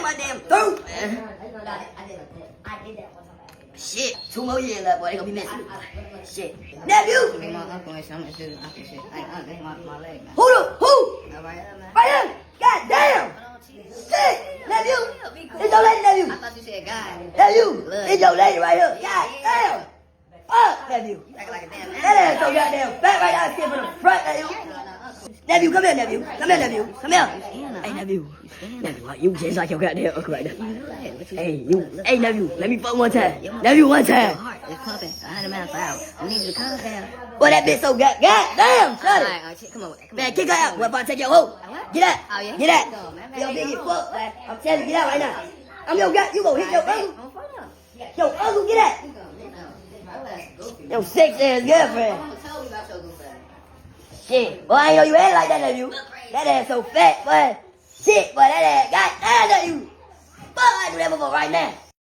my damn throat. I did that one time. Shit, 2 more years left, boy. They gonna be missing. Shit. Nephew! My uncle and some shit. Shit. Like, my leg, man. Who? Right here, man. Right here. God damn. Shit. Nephew. It's your lady, nephew. I thought you said guy. Nephew. It's your lady right here. God damn. Fuck, nephew. Acting like a damn man. That ass so goddamn fat right now. Skin from the front, nephew. Nephew, come here, nephew. Come here, nephew. Come here. Hey, nephew. Nephew, you just like your goddamn uncle right now. Hey, you. Hey, nephew. Let me fuck one time. Nephew, one time. Heart is pumping 100 miles per hour. I need you to calm down. Boy, that bitch so goddamn. Shut it. Alright, come on. Man, kick her out. What if I take your hoe? Get out. Oh, yeah? Get out. Go, man. Yo, big get fucked, man. I'm telling you, get out right now. I'm your guy. You gonna hit your uncle? Yo, uncle, get out. Yo, sex ass girlfriend. Shit. Boy, I ain't know you had like that, nephew. That ass so fat, boy. Shit, boy, that ass. God damn, nephew. Fuck, I do that before right now.